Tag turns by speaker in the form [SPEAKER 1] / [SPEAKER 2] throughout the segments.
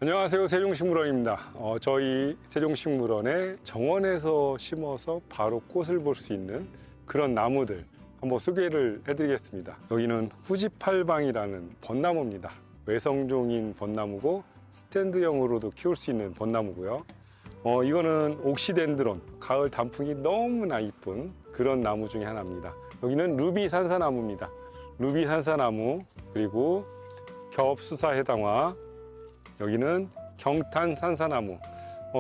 [SPEAKER 1] 안녕하세요, 세종식물원입니다. 저희 세종식물원에 정원에서 심어서 바로 꽃을 볼 수 있는 그런 나무들 한번 소개를 해드리겠습니다. 여기는 후지팔방이라는 벚나무입니다. 외성종인 벚나무고 스탠드형으로도 키울 수 있는 벚나무고요. 이거는 옥시덴드론, 가을 단풍이 너무나 이쁜 그런 나무 중에 하나입니다. 여기는 루비산사나무입니다. 루비산사나무, 그리고 겹수사해당화, 여기는 경탄산사나무.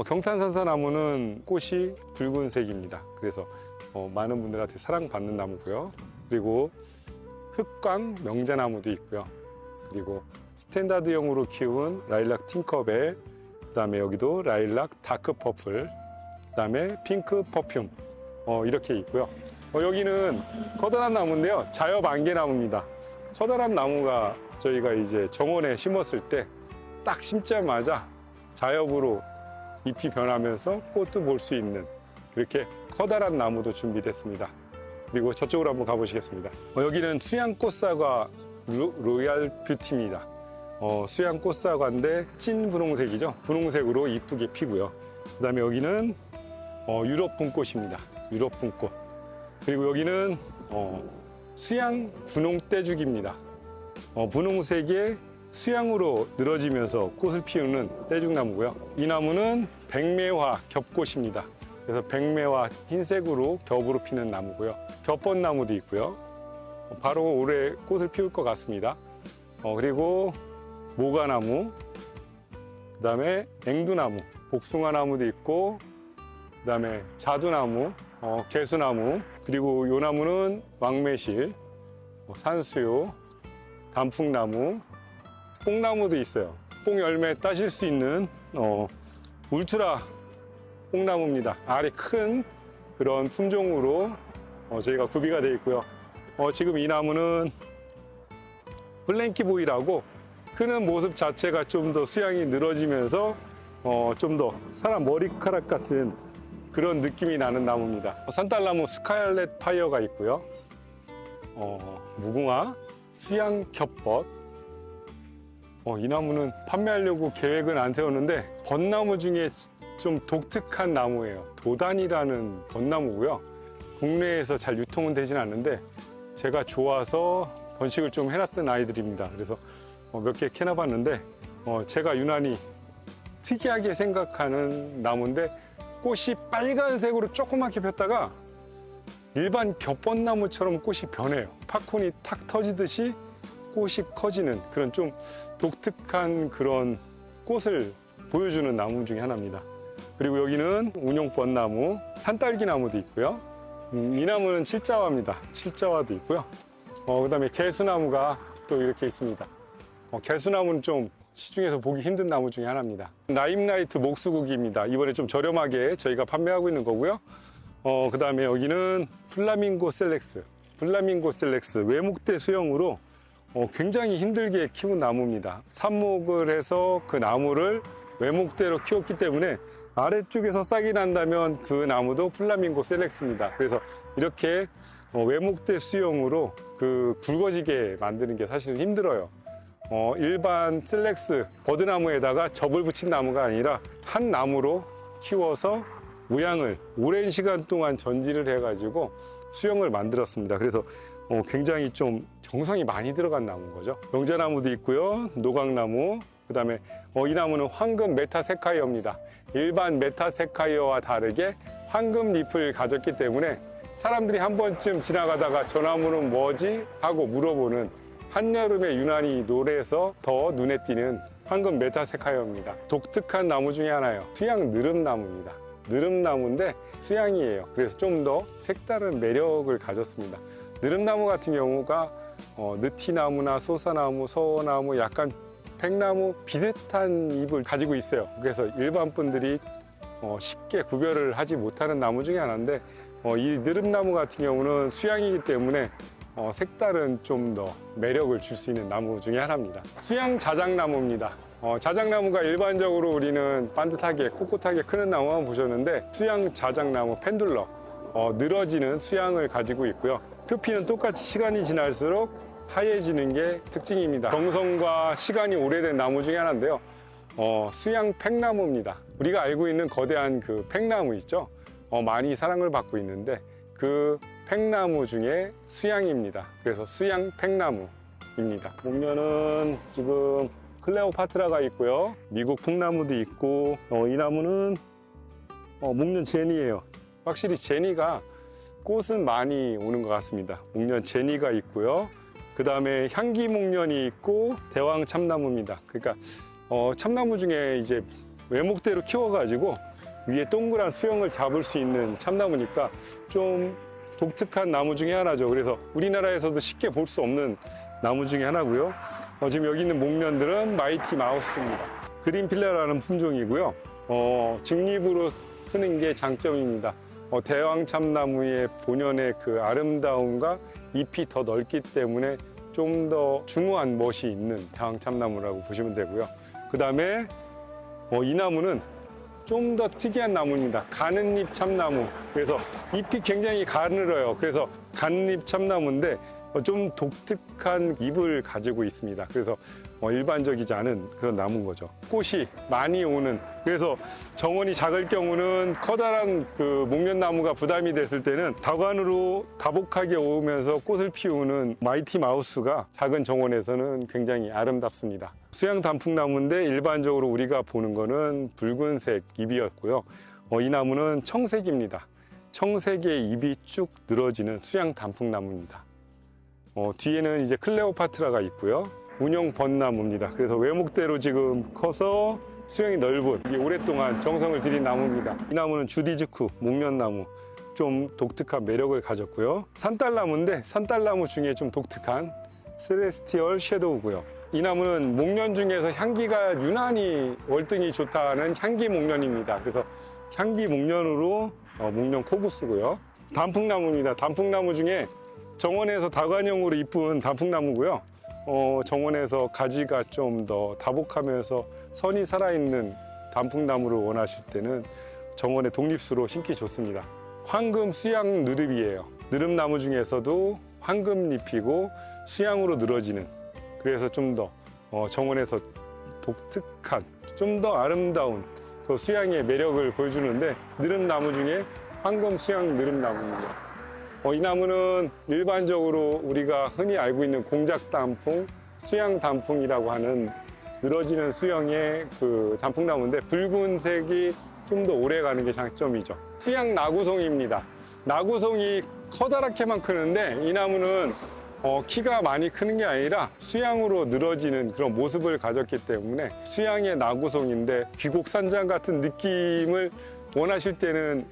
[SPEAKER 1] 경탄산사나무는 꽃이 붉은색입니다. 그래서 많은 분들한테 사랑받는 나무고요. 그리고 흑광 명자나무도 있고요. 그리고 스탠다드형으로 키운 라일락 팅커벨, 그 다음에 여기도 라일락 다크 퍼플, 그 다음에 핑크 퍼퓸, 이렇게 있고요. 여기는 커다란 나무인데요, 자엽 안개나무입니다. 커다란 나무가 저희가 이제 정원에 심었을 때 딱 심자마자 자엽으로 잎이 변하면서 꽃도 볼 수 있는 그렇게 커다란 나무도 준비됐습니다. 그리고 저쪽으로 한번 가보시겠습니다. 여기는 수양꽃사과 로얄 뷰티입니다. 수양꽃사과인데 찐 분홍색이죠. 분홍색으로 이쁘게 피고요. 그 다음에 여기는 유럽 분꽃입니다. 유럽 분꽃. 그리고 여기는 수양 분홍떼죽입니다. 분홍색에 수양으로 늘어지면서 꽃을 피우는 떼죽나무고요. 이 나무는 백매화 겹꽃입니다. 그래서 백매화 흰색으로 겹으로 피는 나무고요. 겹벚나무도 있고요. 바로 올해 꽃을 피울 것 같습니다. 그리고 모가나무, 그 다음에 앵두나무, 복숭아나무도 있고, 그 다음에 자두나무, 개수나무, 그리고 이 나무는 왕매실, 산수유, 단풍나무, 뽕나무도 있어요. 뽕 열매 따실 수 있는 울트라 뽕나무입니다. 알이 큰 그런 품종으로 저희가 구비가 되어 있고요. 지금 이 나무는 블랭키보이라고 크는 모습 자체가 좀 더 수양이 늘어지면서 좀 더 사람 머리카락 같은 그런 느낌이 나는 나무입니다. 산딸나무 스칼렛 파이어가 있고요. 무궁화, 수양 겹벚. 이 나무는 판매하려고 계획은 안 세웠는데 벚나무 중에 좀 독특한 나무예요. 도단이라는 벚나무고요. 국내에서 잘 유통은 되진 않는데 제가 좋아서 번식을 좀 해놨던 아이들입니다. 그래서 몇 개 캐놔봤는데 제가 유난히 특이하게 생각하는 나무인데 꽃이 빨간색으로 조그맣게 폈다가 일반 겹벚나무처럼 꽃이 변해요. 팝콘이 탁 터지듯이 꽃이 커지는 그런 좀 독특한 그런 꽃을 보여주는 나무 중에 하나입니다. 그리고 여기는 운용벚나무, 산딸기나무도 있고요. 이 나무는 칠자화입니다. 칠자화도 있고요. 그 다음에 개수나무가 또 이렇게 있습니다. 개수나무는 좀 시중에서 보기 힘든 나무 중에 하나입니다. 라임라이트 목수국입니다. 이번에 좀 저렴하게 저희가 판매하고 있는 거고요. 그 다음에 여기는 플라밍고 셀렉스. 플라밍고 셀렉스 외목대 수영으로 굉장히 힘들게 키운 나무입니다. 삽목을 해서 그 나무를 외목대로 키웠기 때문에 아래쪽에서 싹이 난다면 그 나무도 플라밍고 셀렉스입니다. 그래서 이렇게 외목대 수영으로 그 굵어지게 만드는 게 사실은 힘들어요. 일반 셀렉스 버드나무에다가 접을 붙인 나무가 아니라 한 나무로 키워서 모양을 오랜 시간 동안 전지를 해가지고 수영을 만들었습니다. 그래서 굉장히 좀 정성이 많이 들어간 나무인 거죠. 명자나무도 있고요. 노각나무, 그 다음에 이 나무는 황금 메타세카이어입니다. 일반 메타세카이어와 다르게 황금 잎을 가졌기 때문에 사람들이 한 번쯤 지나가다가 저 나무는 뭐지? 하고 물어보는 한여름에 유난히 노래에서 더 눈에 띄는 황금 메타세카이어입니다. 독특한 나무 중에 하나예요. 수양 느릅나무입니다. 느릅나무인데 수양이에요. 그래서 좀 더 색다른 매력을 가졌습니다. 느릅나무 같은 경우가 느티나무나 소사나무, 서나무, 약간 팽나무 비슷한 잎을 가지고 있어요. 그래서 일반 분들이 쉽게 구별을 하지 못하는 나무 중에 하나인데 이 느릅나무 같은 경우는 수양이기 때문에 색다른 좀 더 매력을 줄 수 있는 나무 중에 하나입니다. 수양 자작나무입니다. 자작나무가 일반적으로 우리는 반듯하게 꼿꼿하게 크는 나무만 보셨는데 수양 자작나무 펜둘러 늘어지는 수양을 가지고 있고요. 표피는 똑같이 시간이 지날수록 하얘지는 게 특징입니다. 정성과 시간이 오래된 나무 중에 하나인데요. 수양 팽나무입니다. 우리가 알고 있는 거대한 그 팽나무 있죠? 많이 사랑을 받고 있는데 그 팽나무 중에 수양입니다. 그래서 수양 팽나무입니다. 목련은 지금 클레오파트라가 있고요. 미국 풍나무도 있고, 이 나무는 목련 제니예요. 확실히 제니가 꽃은 많이 오는 것 같습니다. 목련 제니가 있고요. 그 다음에 향기 목련이 있고 대왕 참나무입니다. 그러니까 참나무 중에 이제 외목대로 키워가지고 위에 동그란 수영을 잡을 수 있는 참나무니까 좀 독특한 나무 중에 하나죠. 그래서 우리나라에서도 쉽게 볼 수 없는 나무 중에 하나고요. 지금 여기 있는 목련들은 마이티 마우스입니다. 그린필라라는 품종이고요. 직립으로 트는 게 장점입니다. 대왕 참나무의 본연의 그 아름다움과 잎이 더 넓기 때문에 좀 더 중후한 멋이 있는 대왕 참나무라고 보시면 되고요. 그 다음에 이 나무는 좀 더 특이한 나무입니다. 가는잎 참나무. 그래서 잎이 굉장히 가늘어요. 그래서 가는잎 참나무인데 좀 독특한 잎을 가지고 있습니다. 그래서 일반적이지 않은 그런 나무인 거죠. 꽃이 많이 오는, 그래서 정원이 작을 경우는 커다란 그 목련나무가 부담이 됐을 때는 다관으로 다복하게 오면서 꽃을 피우는 마이티 마우스가 작은 정원에서는 굉장히 아름답습니다. 수양 단풍나무인데 일반적으로 우리가 보는 거는 붉은색 잎이었고요. 이 나무는 청색입니다. 청색의 잎이 쭉 늘어지는 수양 단풍나무입니다. 뒤에는 이제 클레오파트라가 있고요. 운영 벚나무입니다. 그래서 외목대로 지금 커서 수영이 넓은, 이게 오랫동안 정성을 들인 나무입니다. 이 나무는 주디즈쿠 목련나무, 좀 독특한 매력을 가졌고요. 산딸나무인데 산딸나무 중에 좀 독특한 세레스티얼 섀도우고요. 이 나무는 목련 중에서 향기가 유난히 월등히 좋다는 향기 목련입니다. 그래서 향기 목련으로 목련 코브스고요. 단풍나무입니다. 단풍나무 중에 정원에서 다관형으로 이쁜 단풍나무고요. 정원에서 가지가 좀 더 다복하면서 선이 살아있는 단풍나무를 원하실 때는 정원에 독립수로 심기 좋습니다. 황금 수양 느릅이에요. 느릅나무 중에서도 황금잎이고 수양으로 늘어지는, 그래서 좀 더 정원에서 독특한, 좀 더 아름다운 그 수양의 매력을 보여주는데 느릅나무 중에 황금 수양 느릅나무입니다. 이 나무는 일반적으로 우리가 흔히 알고 있는 공작단풍, 수양단풍이라고 하는 늘어지는 수영의 그 단풍나무인데 붉은색이 좀 더 오래 가는 게 장점이죠. 수양 나구송입니다. 나구송이 커다랗게만 크는데 이 나무는 키가 많이 크는 게 아니라 수양으로 늘어지는 그런 모습을 가졌기 때문에 수양의 나구송인데 귀곡산장 같은 느낌을 원하실 때는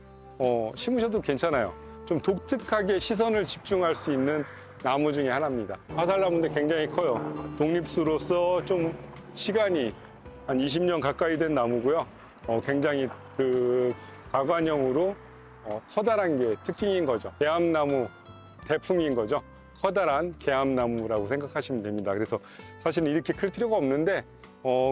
[SPEAKER 1] 심으셔도 괜찮아요. 좀 독특하게 시선을 집중할 수 있는 나무 중에 하나입니다. 화살나무인데 굉장히 커요. 독립수로서 좀 시간이 한 20년 가까이 된 나무고요. 굉장히 그 가관형으로 커다란 게 특징인 거죠. 개암나무 대풍인 거죠. 커다란 개암나무라고 생각하시면 됩니다. 그래서 사실은 이렇게 클 필요가 없는데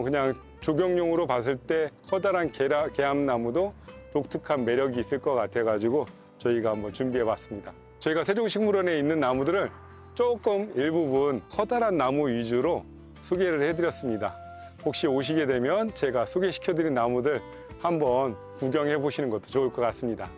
[SPEAKER 1] 그냥 조경용으로 봤을 때 커다란 개암나무도 독특한 매력이 있을 것 같아가지고 저희가 한번 준비해 봤습니다. 저희가 세종식물원에 있는 나무들을 조금 일부분 커다란 나무 위주로 소개를 해드렸습니다. 혹시 오시게 되면 제가 소개시켜드린 나무들 한번 구경해 보시는 것도 좋을 것 같습니다.